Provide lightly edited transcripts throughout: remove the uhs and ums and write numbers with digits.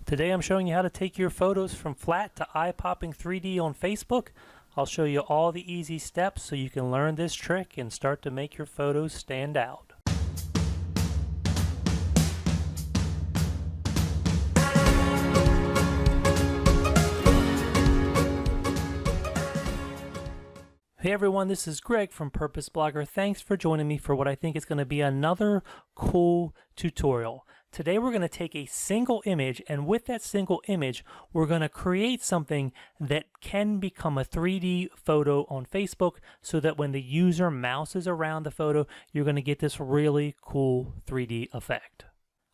Today I'm showing you how to take your photos from flat to eye-popping 3D on Facebook. I'll show you all the easy steps so you can learn this trick and start to make your photos stand out. Hey everyone, this is Greg from Purpose Blogger. Thanks for joining me for what I think is going to be another cool tutorial. Today we're going to take a single image, and with that single image we're going to create something that can become a 3D photo on Facebook so that when the user mouses around the photo, you're going to get this really cool 3D effect.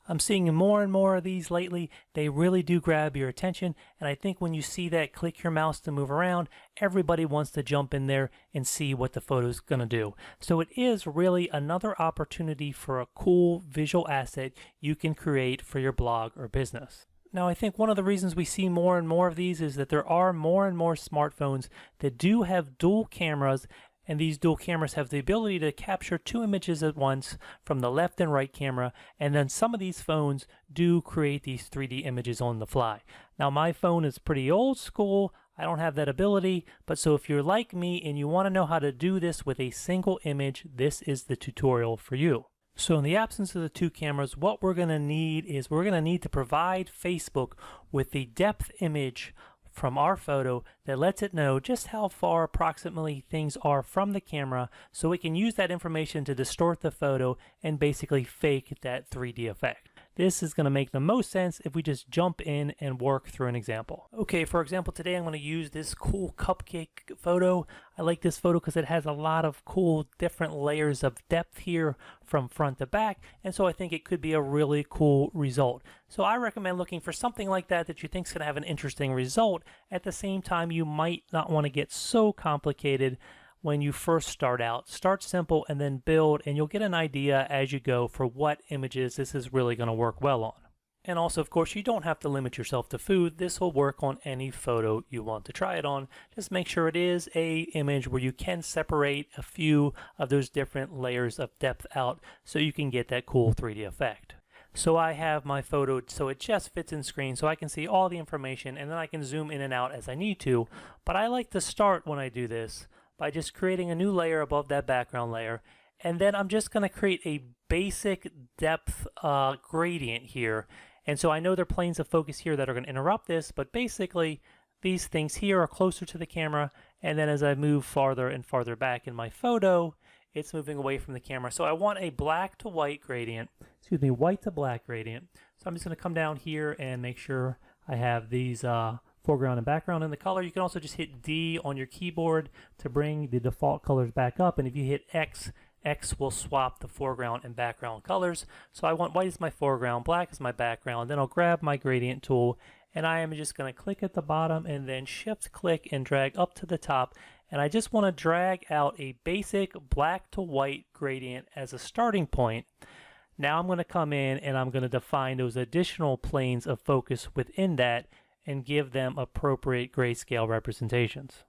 I'm seeing more and more of these lately. They really do grab your attention, and I think when you see that, click your mouse to move around, everybody wants to jump in there and see what the photo's going to do. So it is really another opportunity for a cool visual asset you can create for your blog or business. Now, I think one of the reasons we see more and more of these is that there are more and more smartphones that do have dual cameras, and these dual cameras have the ability to capture two images at once from the left and right camera, and then some of these phones do create these 3D images on the fly. Now, my phone is pretty old school. I don't have that ability, but so if you're like me and you want to know how to do this with a single image, this is the tutorial for you. So in the absence of the two cameras, what we're going to need is we're going to need to provide Facebook with the depth image from our photo that lets it know just how far approximately things are from the camera, so we can use that information to distort the photo and basically fake that 3D effect. This is going to make the most sense if we just jump in and work through an example. Okay, for example, today I'm going to use this cool cupcake photo. I like this photo because it has a lot of cool different layers of depth here from front to back, and so I think it could be a really cool result. So I recommend looking for something like that that you think is going to have an interesting result. At the same time, you might not want to get so complicated when you first start out. Start simple and then build, and you'll get an idea as you go for what images this is really going to work well on. And also, of course, you don't have to limit yourself to food. This will work on any photo you want to try it on. Just make sure it is a image where you can separate a few of those different layers of depth out so you can get that cool 3D effect. So I have my photo so it just fits in screen so I can see all the information, and then I can zoom in and out as I need to. But I like to start when I do this by just creating a new layer above that background layer, and then I'm just going to create a basic depth gradient here. And so I know there are planes of focus here that are going to interrupt this, but basically these things here are closer to the camera, and then as I move farther and farther back in my photo, it's moving away from the camera. So I want a black to white gradient, white to black gradient. So I'm just going to come down here and make sure I have these foreground and background in the color. You can also just hit D on your keyboard to bring the default colors back up, and if you hit X, X will swap the foreground and background colors. So I want white as my foreground, black as my background. Then I'll grab my gradient tool, and I am just going to click at the bottom and then shift click and drag up to the top, and I just want to drag out a basic black to white gradient as a starting point. Now I'm going to come in and I'm going to define those additional planes of focus within that and give them appropriate grayscale representations.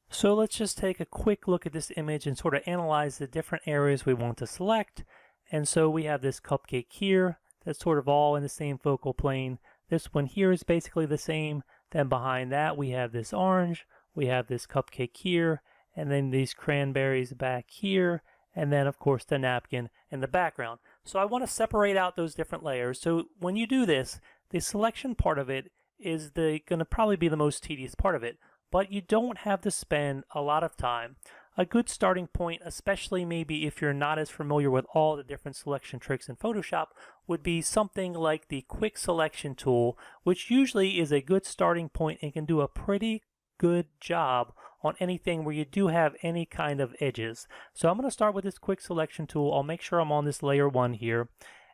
So let's just take a quick look at this image and sort of analyze the different areas we want to select. And so we have this cupcake here that's sort of all in the same focal plane. This one here is basically the same. Then behind that we have this orange, we have this cupcake here, and then these cranberries back here, and then of course the napkin in the background. So I want to separate out those different layers. So when you do this, the selection part of it is going to probably be the most tedious part of it, but you don't have to spend a lot of time. A good starting point, especially maybe if you're not as familiar with all the different selection tricks in Photoshop, would be something like the quick selection tool, which usually is a good starting point and can do a pretty good job on anything where you do have any kind of edges. So I'm going to start with this quick selection tool. I'll make sure I'm on this layer 1 here.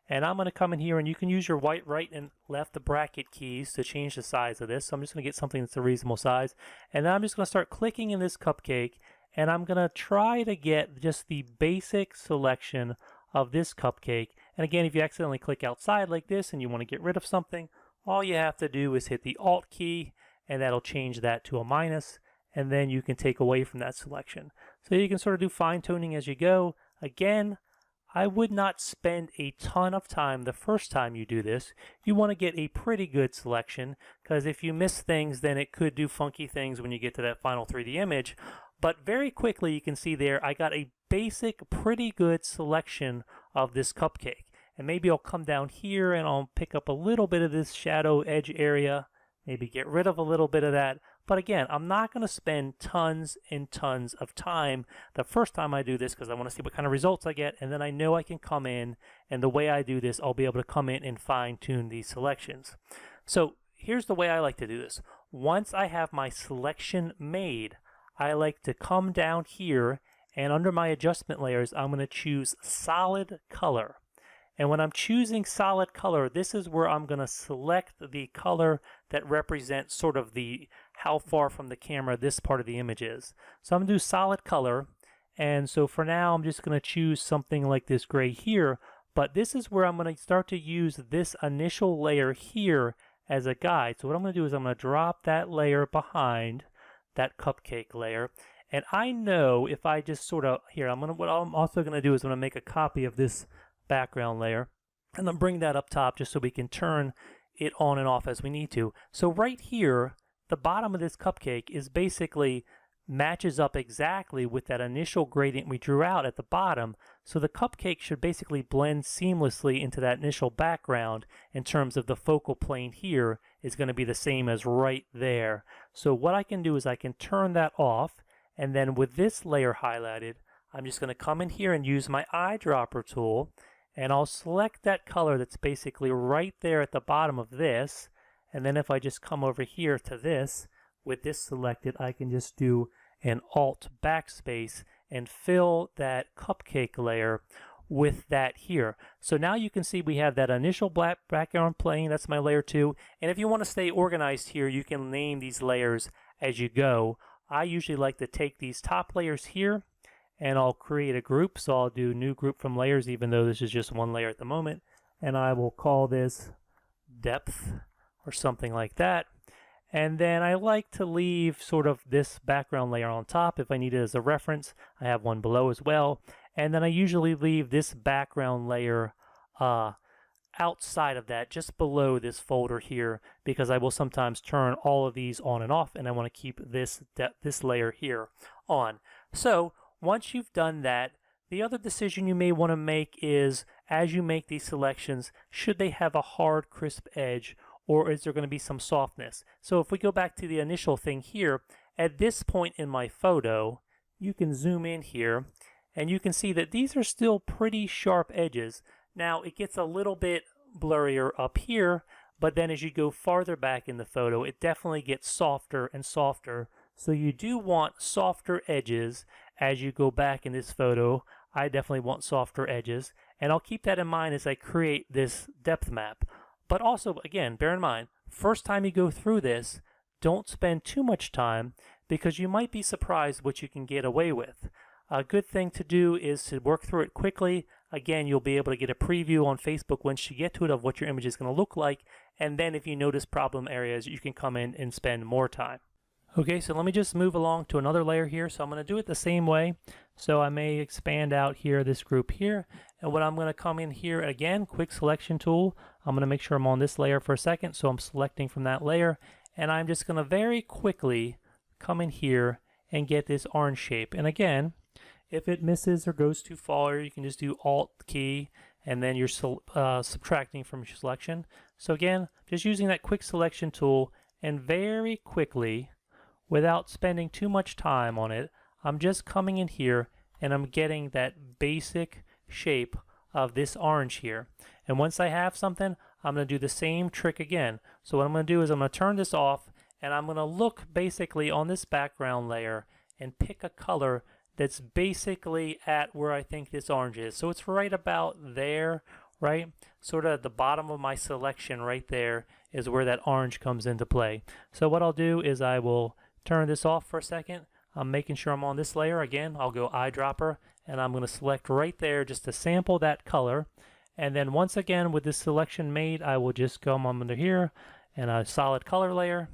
And I'm going to come in here, and you can use your right and left bracket keys to change the size of this. So I'm just going to get something that's a reasonable size. And then I'm just going to start clicking in this cupcake, and I'm going to try to get just the basic selection of this cupcake. And again, if you accidentally click outside like this and you want to get rid of something, all you have to do is hit the Alt key, and that'll change that to a minus, and then you can take away from that selection. So you can sort of do fine tuning as you go. Again, I would not spend a ton of time the first time you do this. You want to get a pretty good selection, because if you miss things, then it could do funky things when you get to that final 3D image. But very quickly, you can see there, I got a basic, pretty good selection of this cupcake. And maybe I'll come down here and I'll pick up a little bit of this shadow edge area, maybe get rid of a little bit of that. But again, I'm not going to spend tons and tons of time the first time I do this, because I want to see what kind of results I get, and then I know I can come in, and the way I do this, I'll be able to come in and fine-tune these selections. So here's the way I like to do this. Once I have my selection made, I like to come down here, and under my adjustment layers, I'm going to choose solid color. And when I'm choosing solid color, this is where I'm going to select the color that represents sort of the how far from the camera this part of the image is. So I'm going to do solid color, and so for now I'm just going to choose something like this gray here, but this is where I'm going to start to use this initial layer here as a guide. So what I'm going to do is I'm going to drop that layer behind that cupcake layer, and I know if I just sort of, what I'm also going to do is I'm going to make a copy of this background layer, and then bring that up top just so we can turn it on and off as we need to. So right here, the bottom of this cupcake is basically matches up exactly with that initial gradient we drew out at the bottom. So the cupcake should basically blend seamlessly into that initial background in terms of the focal plane here is going to be the same as right there. So what I can do is I can turn that off, and then with this layer highlighted, I'm just going to come in here and use my eyedropper tool, and I'll select that color that's basically right there at the bottom of this, and then if I just come over here to this, with this selected, I can just do an Alt backspace and fill that cupcake layer with that here. So now you can see we have that initial black background plane, that's my layer 2, and if you want to stay organized here, you can name these layers as you go. I usually like to take these top layers here, and I'll create a group, so I'll do new group from layers, even though this is just one layer at the moment, and I will call this depth or something like that. And then I like to leave sort of this background layer on top if I need it as a reference. I have one below as well, and then I usually leave this background layer outside of that, just below this folder here, because I will sometimes turn all of these on and off, and I want to keep this layer here on. So once you've done that, the other decision you may want to make is, as you make these selections, should they have a hard, crisp edge, or is there going to be some softness? So if we go back to the initial thing here, at this point in my photo, you can zoom in here, and you can see that these are still pretty sharp edges. Now, it gets a little bit blurrier up here, but then as you go farther back in the photo, it definitely gets softer and softer. So you do want softer edges as you go back in this photo. I definitely want softer edges, and I'll keep that in mind as I create this depth map. But also, again, bear in mind, first time you go through this, don't spend too much time, because you might be surprised what you can get away with. A good thing to do is to work through it quickly. Again, you'll be able to get a preview on Facebook once you get to it of what your image is going to look like, and then if you notice problem areas, you can come in and spend more time. Okay, so let me just move along to another layer here. So I'm going to do it the same way. So I may expand out here, this group here. And what I'm going to come in here again, quick selection tool. I'm going to make sure I'm on this layer for a second. So I'm selecting from that layer. And I'm just going to very quickly come in here and get this orange shape. And again, if it misses or goes too far, you can just do Alt key, and then you're subtracting from your selection. So again, just using that quick selection tool, and very quickly, without spending too much time on it, I'm just coming in here and I'm getting that basic shape of this orange here. And once I have something, I'm going to do the same trick again. So what I'm going to do is I'm going to turn this off, and I'm going to look basically on this background layer and pick a color that's basically at where I think this orange is. So it's right about there, right? Sort of at the bottom of my selection right there is where that orange comes into play. So what I'll do is I will turn this off for a second. I'm making sure I'm on this layer. Again, I'll go eyedropper, and I'm going to select right there just to sample that color. And then once again, with this selection made, I will just come under here and a solid color layer,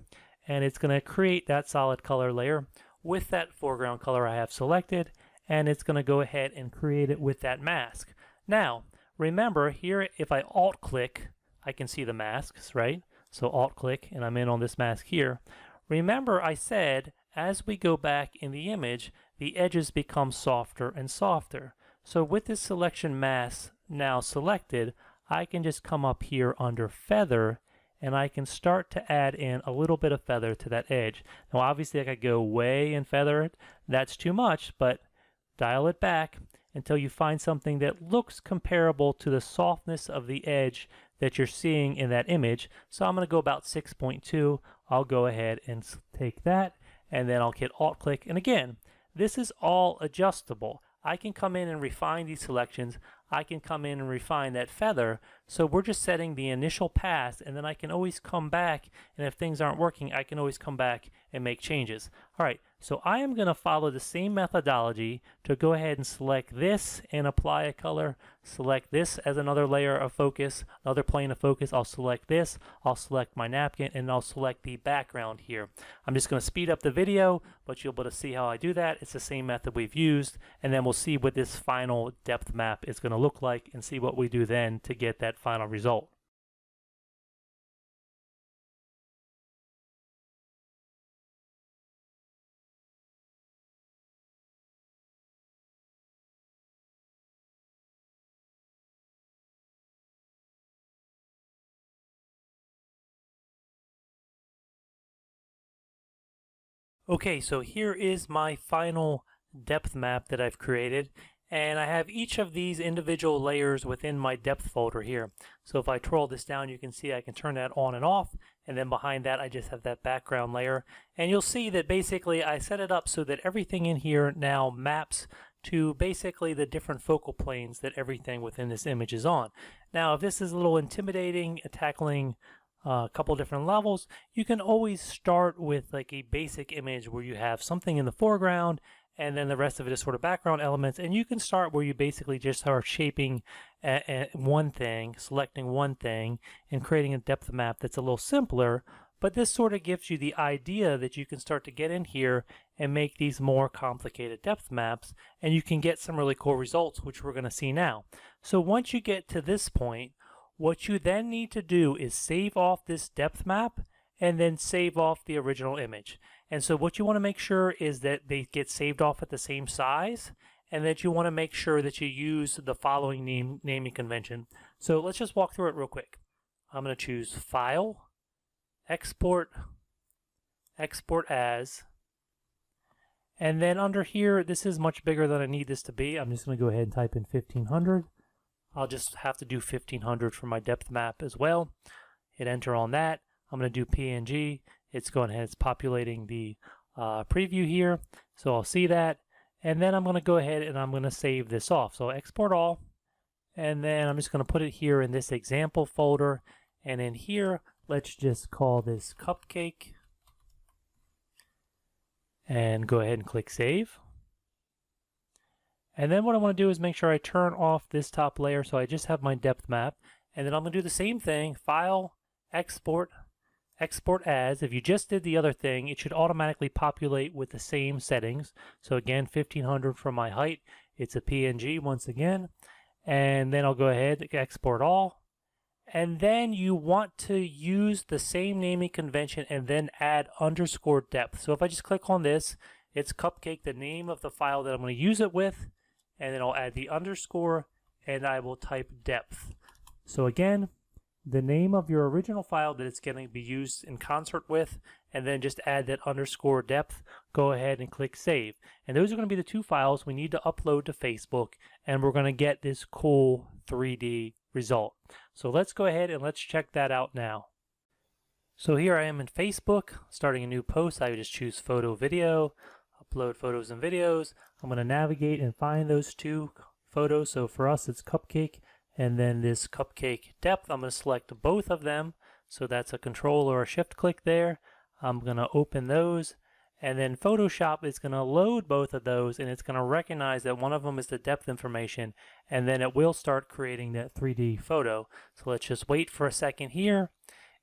and it's going to create that solid color layer with that foreground color I have selected, and it's going to go ahead and create it with that mask. Now, remember here, if I alt click, I can see the masks, right? So alt click and I'm in on this mask here. Remember I said as we go back in the image, the edges become softer and softer. So with this selection mask now selected, I can just come up here under feather and I can start to add in a little bit of feather to that edge. Now obviously I could go way and feather it. That's too much, but dial it back until you find something that looks comparable to the softness of the edge that you're seeing in that image. So I'm going to go about 6.2. I'll go ahead and take that, and then I'll hit alt click. And again, this is all adjustable. I can come in and refine these selections. I can come in and refine that feather. So we're just setting the initial pass, and then I can always come back, and if things aren't working, I can always come back and make changes. All right, so I am going to follow the same methodology to go ahead and select this and apply a color. Select this as another layer of focus, another plane of focus. I'll select this, I'll select my napkin, and I'll select the background here. I'm just going to speed up the video, but you'll be able to see how I do that. It's the same method we've used, and then we'll see what this final depth map is going to look like and see what we do then to get that final result. Okay, so here is my final depth map that I've created, and I have each of these individual layers within my depth folder here. So if I twirl this down, you can see I can turn that on and off, and then behind that I just have that background layer. And you'll see that basically I set it up so that everything in here now maps to basically the different focal planes that everything within this image is on. Now if this is a little intimidating, tackling a couple different levels, you can always start with like a basic image where you have something in the foreground and then the rest of it is sort of background elements, and you can start where you basically just are shaping one thing, selecting one thing, and creating a depth map that's a little simpler. But this sort of gives you the idea that you can start to get in here and make these more complicated depth maps, and you can get some really cool results, which we're going to see now. So once you get to this point, what you then need to do is save off this depth map and then save off the original image. And so what you want to make sure is that they get saved off at the same size, and that you want to make sure that you use the following naming convention. So let's just walk through it real quick. I'm going to choose File, Export, Export As, and then under here, this is much bigger than I need this to be. I'm just going to go ahead and type in 1500. I'll just have to do 1500 for my depth map as well. Hit enter on that. I'm going to do PNG. It's going ahead, it's populating the preview here. So I'll see that. And then I'm going to go ahead and I'm going to save this off. So export all. And then I'm just going to put it here in this example folder. And in here, let's just call this cupcake. And go ahead and click save. And then what I want to do is make sure I turn off this top layer so I just have my depth map. And then I'm going to do the same thing, File, Export, Export As. If you just did the other thing, it should automatically populate with the same settings. So again, 1500 for my height. It's a PNG once again. And then I'll go ahead, Export All. And then you want to use the same naming convention and then add underscore depth. So if I just click on this, it's cupcake, the name of the file that I'm going to use it with. And then I'll add the underscore and I will type depth. So again, the name of your original file that it's going to be used in concert with, and then just add that underscore depth. Go ahead and click save. And those are going to be the two files we need to upload to Facebook, and we're going to get this cool 3D result. So let's go ahead and let's check that out now. So here I am in Facebook, starting a new post. I would just choose photo, video, upload photos and videos. I'm going to navigate and find those two photos. So for us, it's cupcake, and then this cupcake depth. I'm going to select both of them. So that's a control or a shift click there. I'm going to open those, and then Photoshop is going to load both of those, and it's going to recognize that one of them is the depth information, and then it will start creating that 3D photo. So let's just wait for a second here.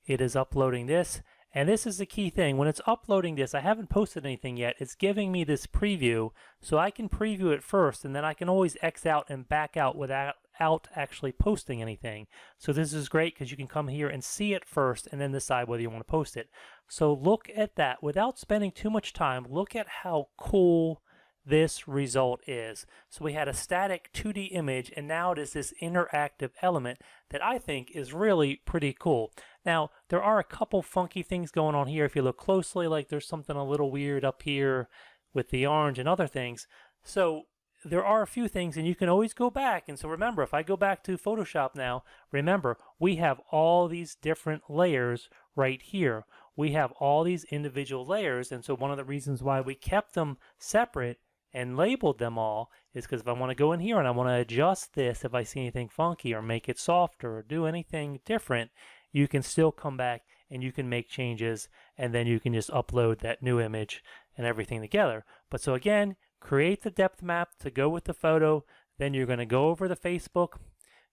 It is uploading this. And this is the key thing. When it's uploading this, I haven't posted anything yet. It's giving me this preview, so I can preview it first, and then I can always X out and back out without without actually posting anything. So this is great because you can come here and see it first and then decide whether you want to post it. So look at that. Without spending too much time, look at how cool this result is. So we had a static 2D image, and now it is this interactive element that I think is really pretty cool. Now, there are a couple funky things going on here if you look closely, like there's something a little weird up here with the orange and other things. So there are a few things, and you can always go back. And so remember, if I go back to Photoshop now, remember, we have all these different layers right here. We have all these individual layers, and so one of the reasons why we kept them separate and labeled them all is because if I want to go in here and I want to adjust this, if I see anything funky or make it softer or do anything different, you can still come back and you can make changes, and then you can just upload that new image and everything together. But so again, create the depth map to go with the photo, then you're going to go over to Facebook,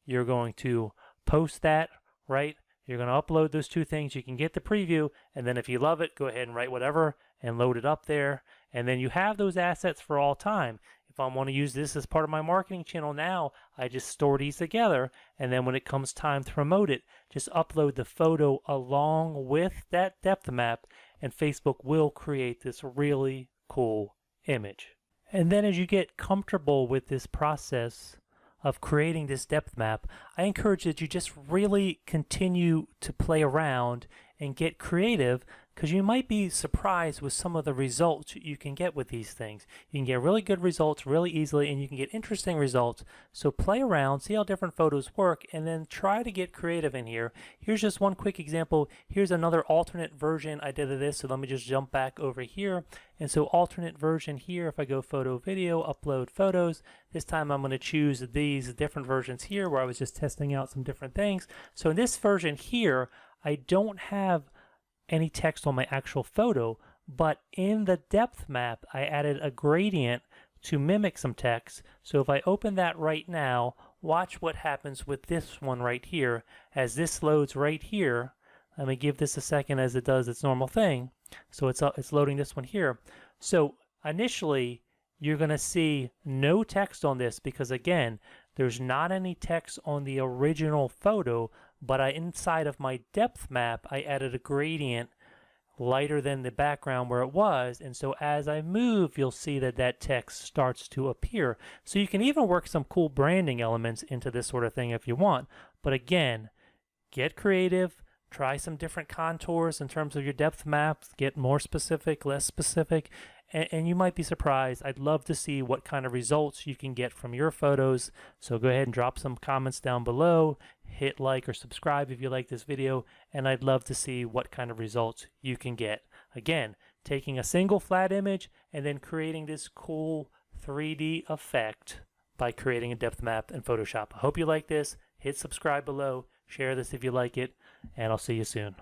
you're going to post that, right? You're going to upload those two things, you can get the preview, and then if you love it, go ahead and write whatever and load it up there, and then you have those assets for all time. If I want to use this as part of my marketing channel now, I just store these together, and then when it comes time to promote it, just upload the photo along with that depth map, and Facebook will create this really cool image. And then as you get comfortable with this process of creating this depth map, I encourage that you just really continue to play around and get creative, because you might be surprised with some of the results you can get with these things. You can get really good results really easily, and you can get interesting results. So play around, see how different photos work, and then try to get creative in here. Here's just one quick example. Here's another alternate version I did of this, so let me just jump back over here. And so alternate version here, if I go photo, video, upload photos, this time I'm going to choose these different versions here where I was just testing out some different things. So in this version here, I don't have any text on my actual photo, but in the depth map, I added a gradient to mimic some text. So if I open that right now, watch what happens with this one right here. As this loads right here, let me give this a second as it does its normal thing. So it's loading this one here. So initially, you're going to see no text on this because, again, there's not any text on the original photo, but inside of my depth map, I added a gradient lighter than the background where it was, and so as I move, you'll see that that text starts to appear. So you can even work some cool branding elements into this sort of thing if you want. But again, get creative, try some different contours in terms of your depth maps, get more specific, less specific, and you might be surprised. I'd love to see what kind of results you can get from your photos. So go ahead and drop some comments down below, hit like or subscribe if you like this video, and I'd love to see what kind of results you can get. Again, taking a single flat image and then creating this cool 3D effect by creating a depth map in Photoshop. I hope you like this. Hit subscribe below, share this if you like it, and I'll see you soon.